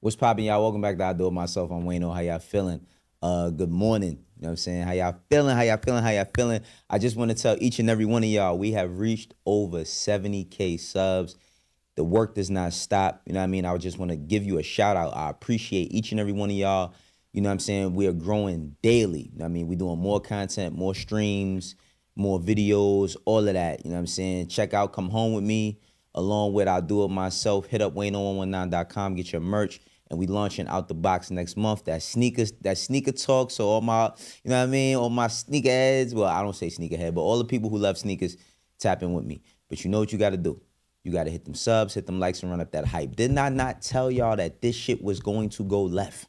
What's poppin', y'all? Welcome back to I Do It Myself. I'm Wayno. How y'all feeling? Good morning. You know what I'm saying? How y'all feeling? How y'all feeling? How y'all feeling? I just want to tell each and every one of y'all, we have reached over 70K subs. The work does not stop. You know what I mean? I just want to give you a shout out. I appreciate each and every one of y'all. You know what I'm saying? We are growing daily. You know what I mean? We're doing more content, more streams, more videos, all of that. You know what I'm saying? Check out Come Home With Me, along with I Do It Myself. Hit up Wayno119.com, get your merch. And we launching Out the Box next month. That sneaker talk. So all my, you know what I mean? All my sneakerheads. Well, I don't say sneakerhead, but all the people who love sneakers, tap in with me. But you know what you got to do. You got to hit them subs, hit them likes, and run up that hype. Did I not tell y'all that this shit was going to go left?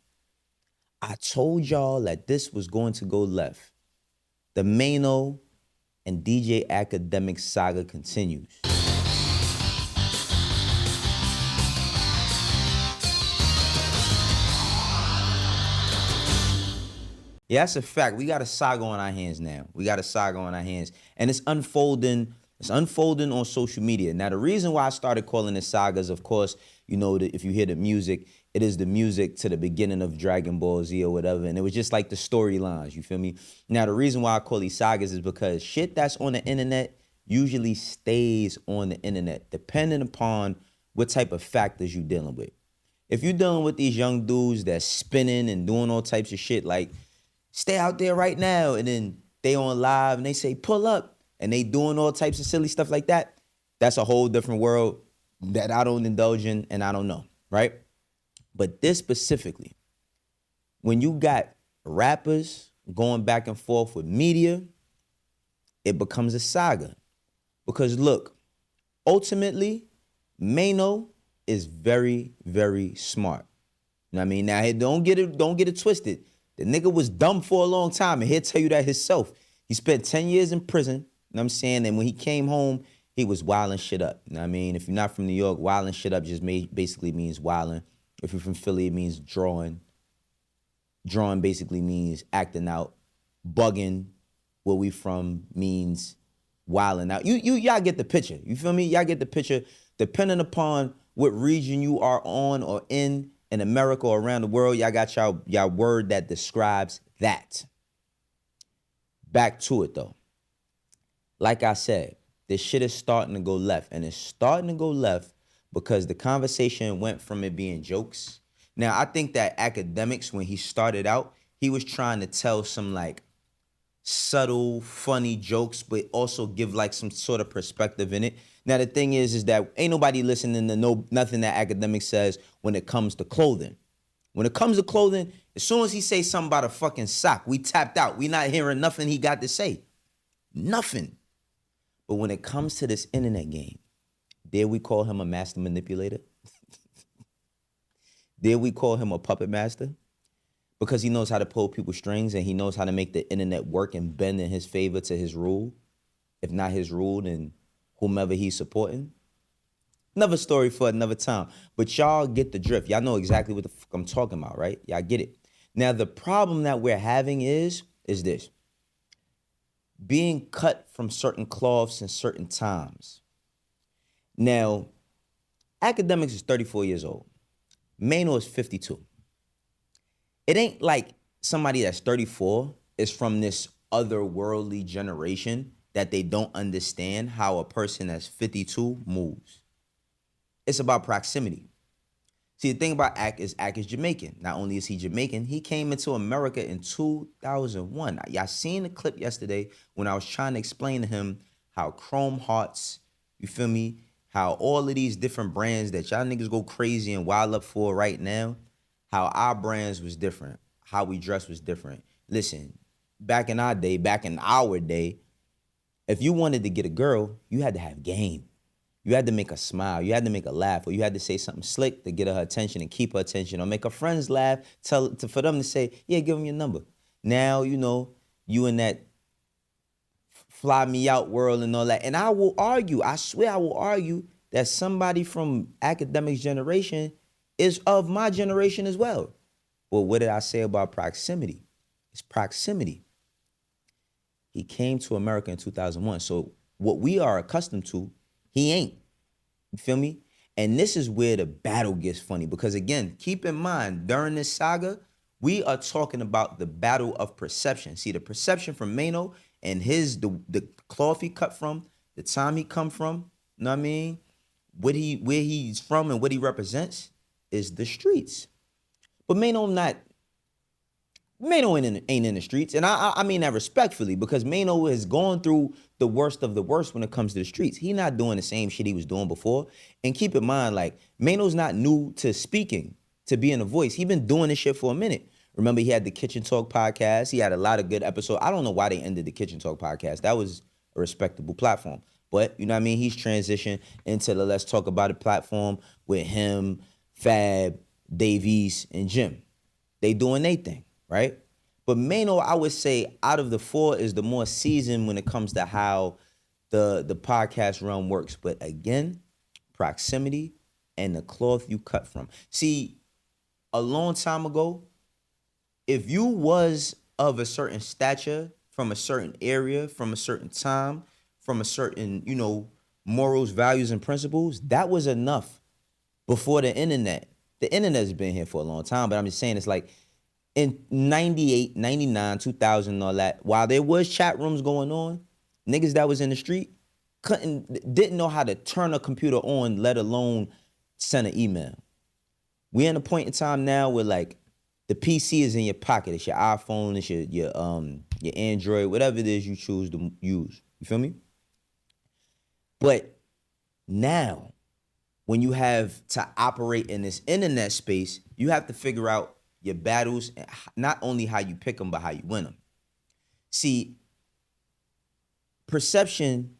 I told y'all that this was going to go left. The Maino and DJ Akademiks saga continues. Yeah, that's a fact. We got a saga on our hands now. We got a saga on our hands. And it's unfolding. It's unfolding on social media. Now, the reason why I started calling it sagas, of course, you know, if you hear the music, it is the music to the beginning of Dragon Ball Z or whatever. And it was just like the storylines, you feel me? Now, the reason why I call these sagas is because shit that's on the internet usually stays on the internet, depending upon what type of factors you're dealing with. If you're dealing with these young dudes that's spinning and doing all types of shit, like, stay out there right now, and then they on live and they say pull up and they doing all types of silly stuff like that, that's a whole different world that I don't indulge in and I don't know, right? But this specifically, when you got rappers going back and forth with media, it becomes a saga. Because look, ultimately, Maino is very, very smart. You know what I mean? Now, hey, don't get it twisted. The nigga was dumb for a long time, and he'll tell you that himself. He spent 10 years in prison, you know what I'm saying? And when he came home, he was wilding shit up. You know what I mean? If you're not from New York, wilding shit up just basically means wilding. If you're from Philly, it means drawing. Drawing basically means acting out. Bugging, where we from, means wilding out. Y'all get the picture. You feel me? Y'all get the picture. Depending upon what region you are on or in America or around the world, y'all got y'all word that describes that. Back to it though. Like I said, this shit is starting to go left, and it's starting to go left because the conversation went from it being jokes. Now, I think that Akademiks, when he started out, he was trying to tell some like subtle, funny jokes, but also give like some sort of perspective in it. Now, the thing is that ain't nobody listening to nothing that Akademiks says when it comes to clothing. When it comes to clothing, as soon as he say something about a fucking sock, we tapped out. We not hearing nothing he got to say. Nothing. But when it comes to this internet game, dare we call him a master manipulator? Dare we call him a puppet master? Because he knows how to pull people's strings and he knows how to make the internet work and bend in his favor to his rule. If not his rule, then whomever he's supporting. Another story for another time. But y'all get the drift. Y'all know exactly what the fuck I'm talking about, right? Y'all get it. Now, the problem that we're having is this. Being cut from certain cloths in certain times. Now, Akademiks is 34 years old. Maino is 52. It ain't like somebody that's 34 is from this otherworldly generation that they don't understand how a person that's 52 moves. It's about proximity. See, the thing about Ak is Jamaican. Not only is he Jamaican, he came into America in 2001. Y'all seen the clip yesterday when I was trying to explain to him how Chrome Hearts, you feel me, how all of these different brands that y'all niggas go crazy and wild up for right now, how our brands was different, how we dress was different. Listen, back in our day, if you wanted to get a girl, you had to have game. You had to make her smile. You had to make her laugh, or you had to say something slick to get her attention and keep her attention, or make her friends laugh, for them to say, yeah, give them your number. Now, you know, you in that fly me out world and all that. And I will argue, I swear I will argue that somebody from Akademiks' generation is of my generation as well. Well, what did I say about proximity? It's proximity. He came to America in 2001. So what we are accustomed to, he ain't. You feel me? And this is where the battle gets funny because, again, keep in mind, during this saga, we are talking about the battle of perception. See, the perception from Maino and the cloth he cut from, the time he come from, you know what I mean? Where he's from and what he represents is the streets. But Maino ain't in the streets, and I mean that respectfully because Maino has gone through the worst of the worst when it comes to the streets. He not doing the same shit he was doing before. And keep in mind, like, Maino's not new to speaking, to being a voice. He been doing this shit for a minute. Remember, he had the Kitchen Talk podcast. He had a lot of good episodes. I don't know why they ended the Kitchen Talk podcast. That was a respectable platform. But, you know what I mean? He's transitioned into the Let's Talk About It platform with him, Fab, Dave East, and Jim. They doing their thing, right? But Maino, I would say, out of the four, is the more seasoned when it comes to how the podcast realm works. But again, proximity and the cloth you cut from. See, a long time ago, if you was of a certain stature, from a certain area, from a certain time, from a certain, morals, values, and principles, that was enough before the internet. The internet's been here for a long time, but I'm just saying it's like in 98, 99, 2000 and all that, while there was chat rooms going on, niggas that was in the street didn't know how to turn a computer on, let alone send an email. We're in a point in time now where, like, the PC is in your pocket. It's your iPhone, it's your Android, whatever it is you choose to use. You feel me? But now, when you have to operate in this internet space, you have to figure out your battles, not only how you pick them, but how you win them. See, perception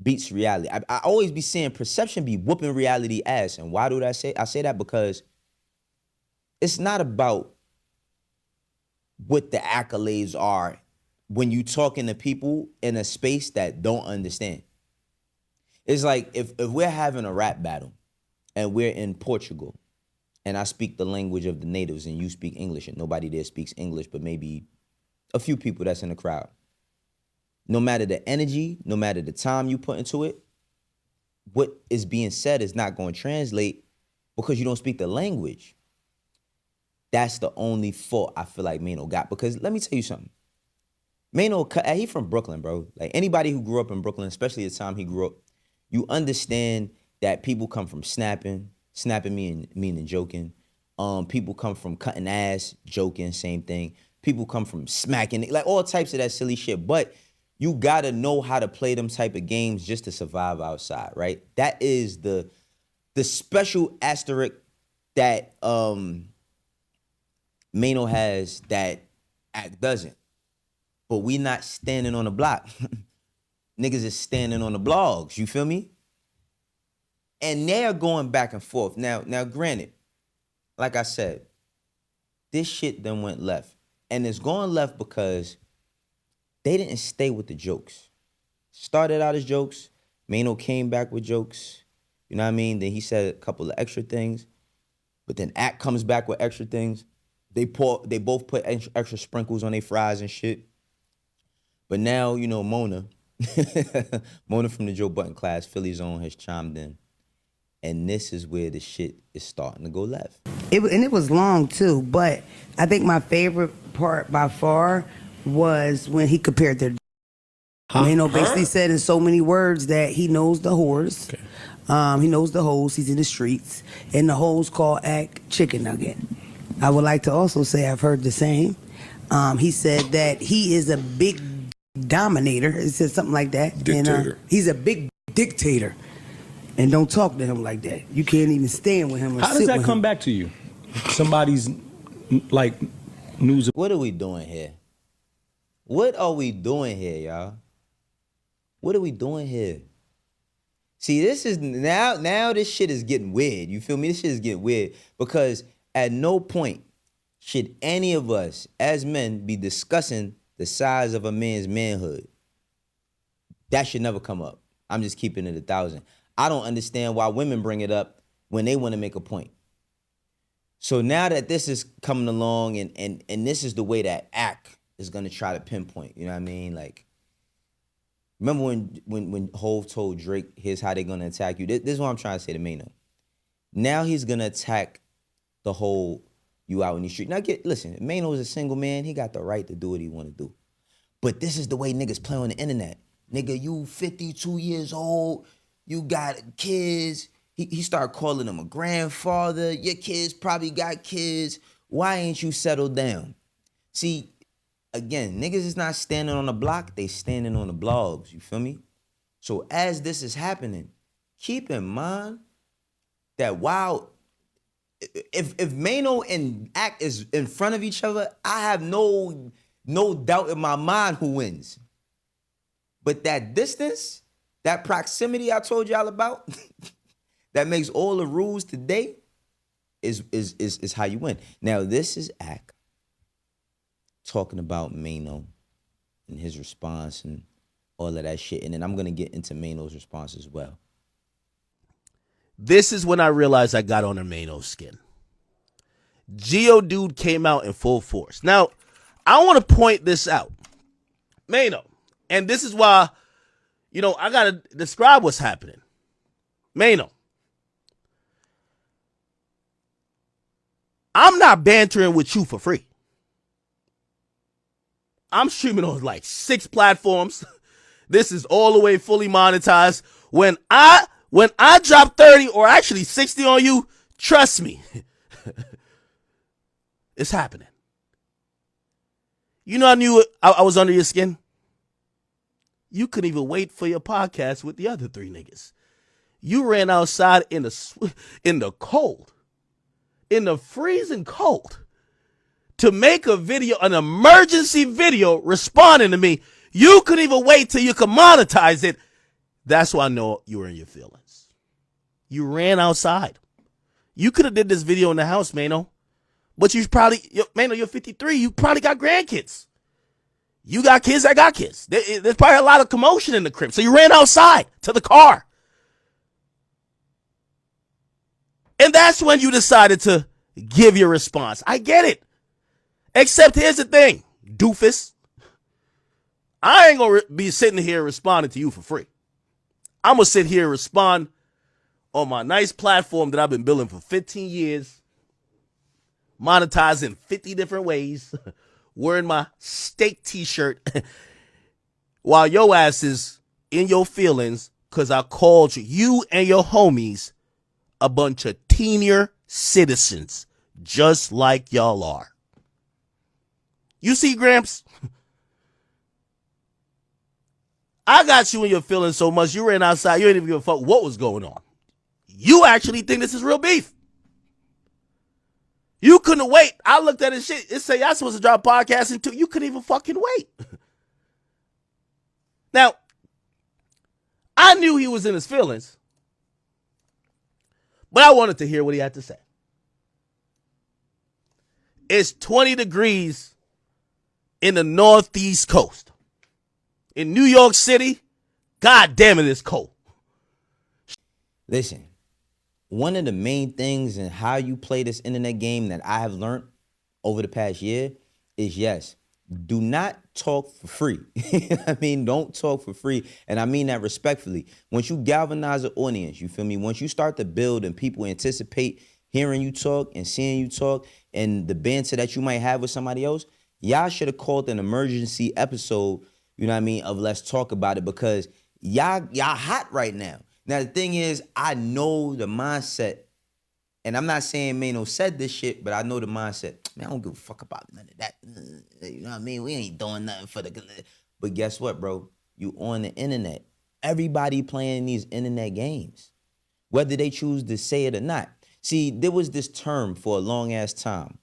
beats reality. I always be saying perception be whooping reality ass. And why do I say that? Because it's not about what the accolades are when you talking to people in a space that don't understand. It's like if we're having a rap battle and we're in Portugal and I speak the language of the natives and you speak English and nobody there speaks English but maybe a few people that's in the crowd. No matter the energy, no matter the time you put into it, what is being said is not going to translate because you don't speak the language. That's the only fault I feel like Maino got. Because let me tell you something. Maino, he from Brooklyn, bro. Like, anybody who grew up in Brooklyn, especially the time he grew up, you understand that people come from snapping meaning joking. People come from cutting ass, joking, same thing. People come from smacking, like all types of that silly shit. But you gotta know how to play them type of games just to survive outside, right? That is the special asterisk that Maino has that Act doesn't. But we not standing on the block. Niggas is standing on the blogs, you feel me? And they're going back and forth. Now, granted, like I said, this shit then went left. And it's going left because they didn't stay with the jokes. Started out as jokes. Maino came back with jokes. You know what I mean? Then he said a couple of extra things. But then Act comes back with extra things. They both put extra sprinkles on their fries and shit. But now, Mona, Mona from the Joe Button class, Philly's own, has chimed in. And this is where the shit is starting to go left. It was long too, but I think my favorite part by far was when he compared their. Maino basically said in so many words that he knows the whores, he knows the hoes, he's in the streets, and the hoes call Act chicken nugget. I would like to also say I've heard the same. He said that he is a big dominator. He said something like that. Dictator. And, he's a big dictator. And don't talk to him like that. You can't even stand with him. Or How does sit that with come him. back to you? Somebody's like news. What are we doing here? What are we doing here, y'all? What are we doing here? See, this is now this shit is getting weird. You feel me? This shit is getting weird because at no point should any of us as men be discussing the size of a man's manhood. That should never come up. I'm just keeping it 1,000. I don't understand why women bring it up when they want to make a point. So now that this is coming along and this is the way that Act is going to try to pinpoint, you know what I mean? Like, Remember when Hove told Drake, here's how they're gonna attack you. This is what I'm trying to say to Maino. Now he's gonna attack the whole you out in the street. Now listen, Maino is a single man, he got the right to do what he wanna do. But this is the way niggas play on the internet. Nigga, you 52 years old, you got kids. He started calling him a grandfather. Your kids probably got kids. Why ain't you settled down? See, again, niggas is not standing on the block, they standing on the blogs, you feel me? So as this is happening, keep in mind that while, if Maino and Act is in front of each other, I have no doubt in my mind who wins. But that distance, that proximity I told y'all about, that makes all the rules today is how you win. Now, this is Act talking about Maino and his response and all of that shit. And then I'm going to get into Maino's response as well. This is when I realized I got under Maino's skin. Geodude came out in full force. Now, I want to point this out. Maino, and this is why, I got to describe what's happening. Maino, I'm not bantering with you for free. I'm streaming on like 6 platforms. This is all the way fully monetized. When I drop 30 or actually 60 on you, trust me, it's happening. I knew I was under your skin. You couldn't even wait for your podcast with the other 3 niggas. You ran outside in the cold, in the freezing cold, to make a video, an emergency video, responding to me. You couldn't even wait till you could monetize it. That's why I know you were in your feelings. You ran outside. You could have did this video in the house, Maino. But Maino, you're 53. You probably got grandkids. You got kids, I got kids. There's probably a lot of commotion in the crib. So you ran outside to the car. And that's when you decided to give your response. I get it. Except here's the thing, doofus. I ain't going to be sitting here responding to you for free. I'm going to sit here and respond on my nice platform that I've been building for 15 years, monetizing 50 different ways, wearing my steak t-shirt, while your ass is in your feelings because I called you and your homies a bunch of senior citizens, just like y'all are. You see, Gramps? I got you in your feelings so much, you ran outside, you ain't even give a fuck what was going on. You actually think this is real beef. You couldn't wait. I looked at his shit. It say y'all supposed to drop a podcast in 2. You couldn't even fucking wait. Now, I knew he was in his feelings, but I wanted to hear what he had to say. It's 20 degrees in the Northeast coast. In New York City, God damn it, it's cold. Listen, one of the main things in how you play this internet game that I have learned over the past year is, yes, do not talk for free. I mean, don't talk for free. And I mean that respectfully. Once you galvanize an audience, you feel me? Once you start to build and people anticipate hearing you talk and seeing you talk and the banter that you might have with somebody else, y'all should have called an emergency episode, you know what I mean, of Let's Talk About It, because y'all hot right now. Now, the thing is, I know the mindset, and I'm not saying Maino said this shit, but I know the mindset. Man, I don't give a fuck about none of that. You know what I mean? We ain't doing nothing for the... But guess what, bro? You on the internet. Everybody playing these internet games, whether they choose to say it or not. See, there was this term for a long-ass time,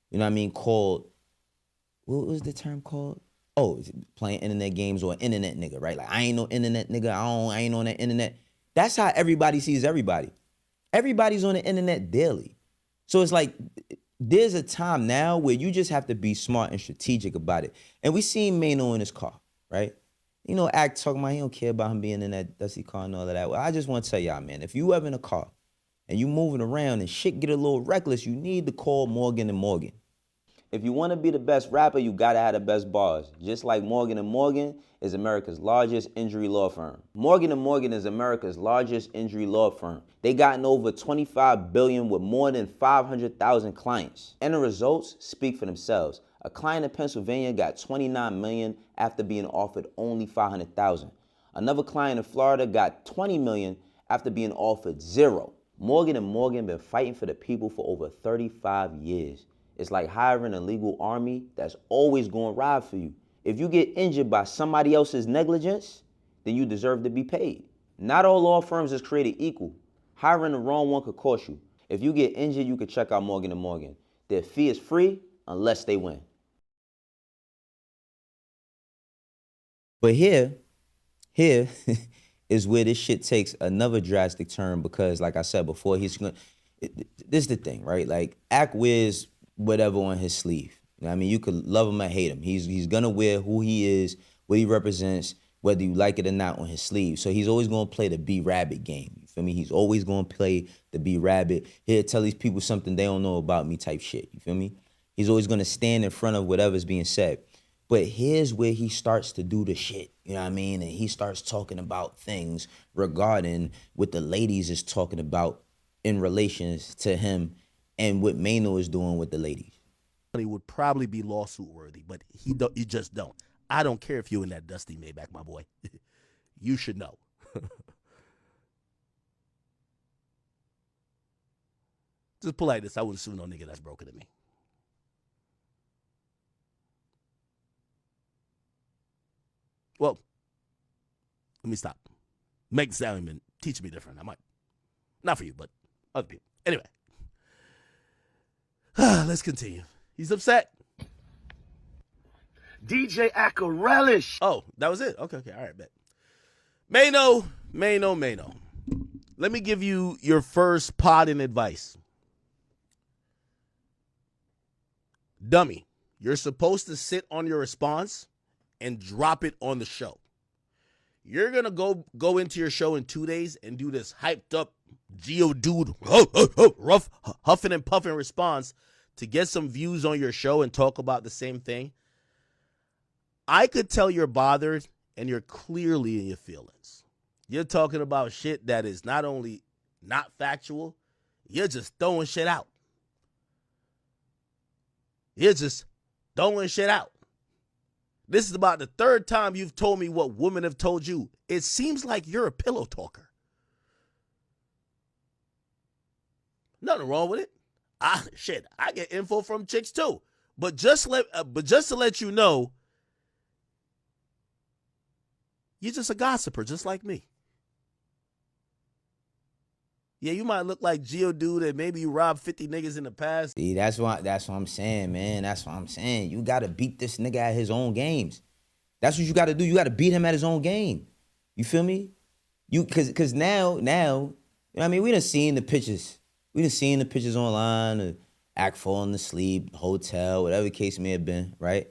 you know what I mean, called... What was the term called? Oh, playing internet games or internet nigga, right? Like, I ain't no internet nigga. I ain't on that internet. That's how everybody sees everybody. Everybody's on the internet daily. So it's like, there's a time now where you just have to be smart and strategic about it. And we seen Maino in his car, right? You know, Act talking about he don't care about him being in that dusty car and all of that. Well, I just want to tell y'all, man, if you ever in a car and you moving around and shit get a little reckless, you need to call Morgan & Morgan. If you want to be the best rapper, you gotta have the best bars. Just like Morgan & Morgan is America's largest injury law firm. Morgan & Morgan is America's largest injury law firm. They gotten over $25 billion with more than 500,000 clients. And the results speak for themselves. A client in Pennsylvania got $29 million after being offered only $500,000. Another client in Florida got $20 million after being offered $0. Morgan & Morgan been fighting for the people for over 35 years. It's like hiring a legal army that's always going to ride for you. If you get injured by somebody else's negligence, then you deserve to be paid. Not all law firms is created equal. Hiring the wrong one could cost you. If you get injured, you could check out Morgan & Morgan. Their fee is free unless they win. But here is where this shit takes another drastic turn because, like I said before, this is the thing, right? Like, Ak wears whatever on his sleeve. You know what I mean? You could love him or hate him. He's gonna wear who he is, what he represents, whether you like it or not, on his sleeve. So he's always gonna play the be rabbit game. You feel me? He's always gonna play the be rabbit. He'll tell these people something they don't know about me type shit. You feel me? He's always gonna stand in front of whatever's being said. But here's where he starts to do the shit, you know what I mean? And he starts talking about things regarding what the ladies is talking about in relations to him and what Maino is doing with the ladies. He would probably be lawsuit worthy, but you just don't. I don't care if you're in that dusty Maybach, my boy. You should know. Just pull like this. I wouldn't sue no nigga that's broken to me. Well, let me stop. Make Salmon teach me different. I might. Not for you, but other people. Anyway. Let's continue. He's upset. DJ Acarelish. Oh, that was it? Okay. All right, bet. Maino. Let me give you your first podding advice. Dummy, you're supposed to sit on your response and drop it on the show. You're going to go into your show in 2 days and do this hyped up Geodude rough huffing and puffing response to get some views on your show and talk about the same thing. I could tell you're bothered and you're clearly in your feelings. You're talking about shit that is not only not factual, you're just throwing shit out. You're just throwing shit out. This is about the third time you've told me what women have told you. It seems like you're a pillow talker. Nothing wrong with it. I get info from chicks too. But just to let you know, you're just a gossiper, just like me. Yeah, you might look like Geodude and maybe you robbed 50 niggas in the past. See, that's what I'm saying, man. That's what I'm saying. You gotta beat this nigga at his own games. That's what you gotta do. You gotta beat him at his own game. You feel me? Cause now, you know what I mean? We done seen the pictures. We done seen the pictures online of Ak falling asleep, hotel, whatever the case may have been, right?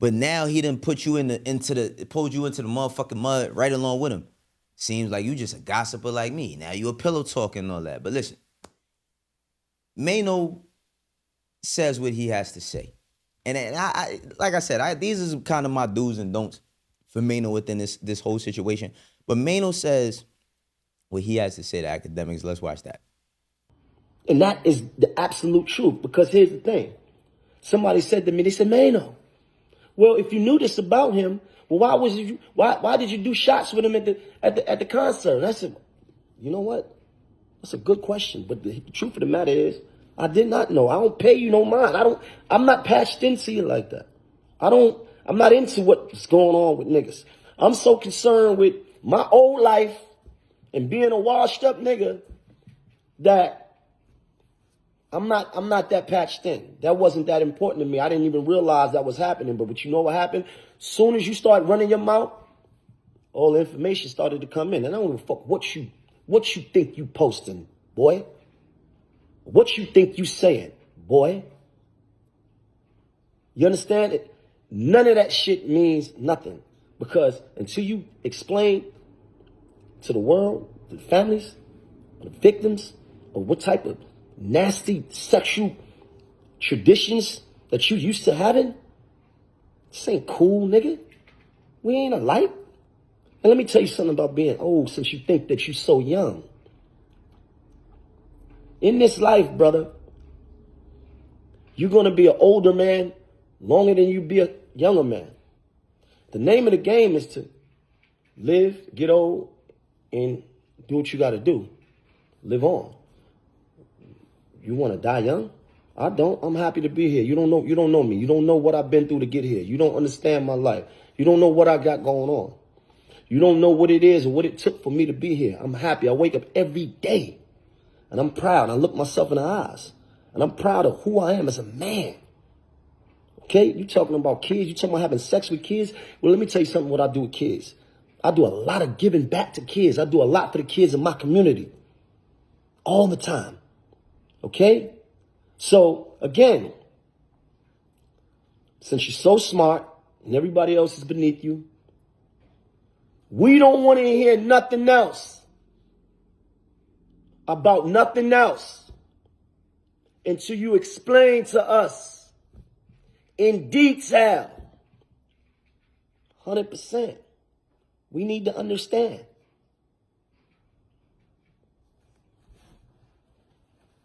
But now he done put you into the motherfucking mud right along with him. Seems like you just a gossiper like me. Now you a pillow talking and all that. But listen, Maino says what he has to say. And I like I said, these are kind of my do's and don'ts for Maino within this whole situation. But Maino says what he has to say to Akademiks. Let's watch that. And that is the absolute truth. Because here's the thing. Somebody said to me, they said, Maino, well, if you knew this about him, well, why did you do shots with him at the concert? And I said, you know what? That's a good question. But the truth of the matter is, I did not know. I don't pay you no mind. I'm not patched into you like that. I'm not into what's going on with niggas. I'm so concerned with my old life and being a washed up nigga that I'm not that patched in. That wasn't that important to me. I didn't even realize that was happening. But you know what happened? Soon as you start running your mouth, all the information started to come in. And I don't give a fuck what you think you posting, boy. What you think you saying, boy. You understand it? None of that shit means nothing. Because until you explain to the world, to the families, the victims, of what type of nasty sexual traditions that you used to having, this ain't cool, nigga. We ain't alike. And let me tell you something about being old since you think that you're so young. In this life, brother, you're going to be an older man longer than you be a younger man. The name of the game is to live, get old, and do what you got to do. Live on. You want to die young? I don't. I'm happy to be here. You don't know me. You don't know what I've been through to get here. You don't understand my life. You don't know what I got going on. You don't know what it is or what it took for me to be here. I'm happy. I wake up every day. And I'm proud. I look myself in the eyes. And I'm proud of who I am as a man. Okay? You talking about kids. You talking about having sex with kids. Well, let me tell you something what I do with kids. I do a lot of giving back to kids. I do a lot for the kids in my community. All the time. Okay? So, again, since you're so smart and everybody else is beneath you, we don't want to hear nothing else about nothing else until you explain to us in detail. 100%. We need to understand.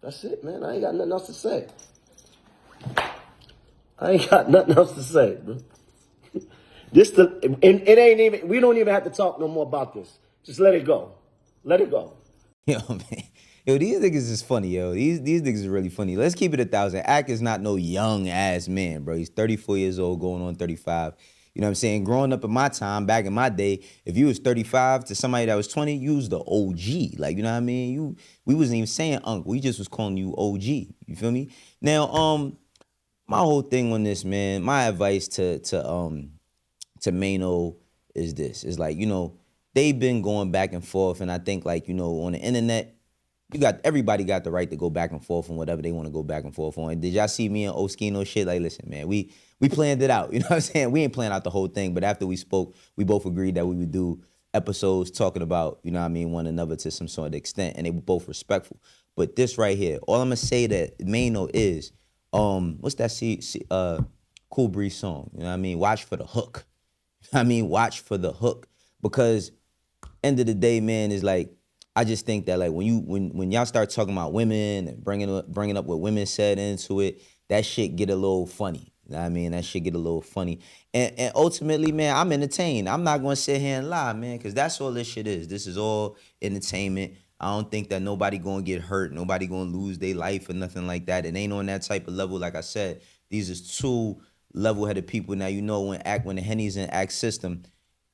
That's it, man. I ain't got nothing else to say. Bro. It ain't even, we don't even have to talk no more about this. Just let it go. Let it go. Yo, man. Yo, these niggas is funny, yo. These niggas is really funny. Let's keep it 1,000. Ak is not no young ass man, bro. He's 34 years old, going on 35. You know what I'm saying? Growing up in my time, back in my day, if you was 35 to somebody that was 20, you was the OG. Like, you know what I mean? We wasn't even saying uncle. We just was calling you OG. You feel me? Now, my whole thing on this, man, my advice to Maino is this. It's like, you know, they've been going back and forth, and I think, like, you know, on the internet, everybody got the right to go back and forth on whatever they want to go back and forth on. Did y'all see me and Oskino shit? Like, listen, man, we planned it out. You know what I'm saying? We ain't planned out the whole thing, but after we spoke, we both agreed that we would do episodes talking about, you know what I mean, one another to some sort of extent, and they were both respectful. But this right here, all I'm gonna say that Maino is, what's that Cool Breeze song? You know what I mean? Watch for the hook. I mean, watch for the hook, because end of the day, man, is like, I just think that, like, when y'all start talking about women and bringing up what women said into it, that shit get a little funny. You know what I mean? That shit get a little funny. And ultimately, man, I'm entertained. I'm not going to sit here and lie, man, because that's all this shit is. This is all entertainment. I don't think that nobody going to get hurt. Nobody going to lose their life or nothing like that. It ain't on that type of level. Like I said, these is two level-headed people. Now, you know, when the Henny's in Act system,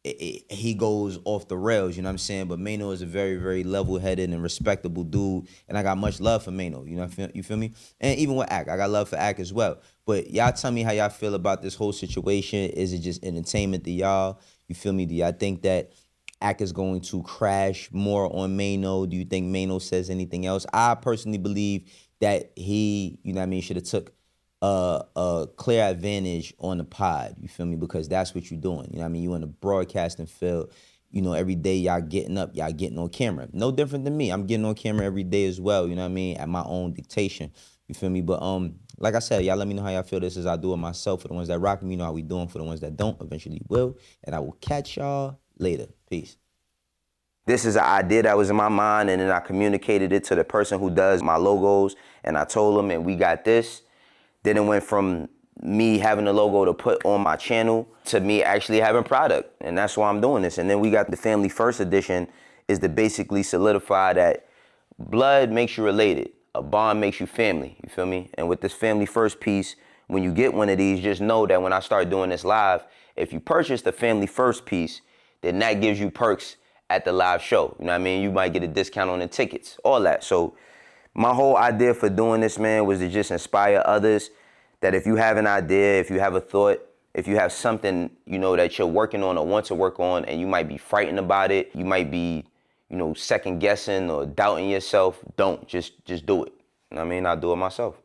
he goes off the rails, you know what I'm saying? But Maino is a very, very level-headed and respectable dude, and I got much love for Maino, you feel me? And even with Ak, I got love for Ak as well. But y'all tell me how y'all feel about this whole situation. Is it just entertainment to y'all? You feel me? Do y'all think that Ak is going to crash more on Maino? Do you think Maino says anything else? I personally believe that he, you know what I mean, should have took a clear advantage on the pod, you feel me? Because that's what you're doing. You know what I mean? You in the broadcasting field, you know, every day y'all getting up, y'all getting on camera. No different than me. I'm getting on camera every day as well, you know what I mean? At my own dictation, you feel me? But like I said, y'all let me know how y'all feel this as I do it myself. For the ones that rock me, you know how we doing. For the ones that don't, eventually will. And I will catch y'all later. Peace. This is an idea that was in my mind, and then I communicated it to the person who does my logos, and I told them, and we got this. Then it went from me having a logo to put on my channel to me actually having product. And that's why I'm doing this. And then we got the Family First edition, is to basically solidify that blood makes you related. A bond makes you family, you feel me? And with this Family First piece, when you get one of these, just know that when I start doing this live, if you purchase the Family First piece, then that gives you perks at the live show. You know what I mean? You might get a discount on the tickets, all that. So my whole idea for doing this, man, was to just inspire others that if you have an idea, if you have a thought, if you have something, you know, that you're working on or want to work on, and you might be frightened about it, you might be, you know, second guessing or doubting yourself, don't. Just do it. You know what I mean? I'll do it myself.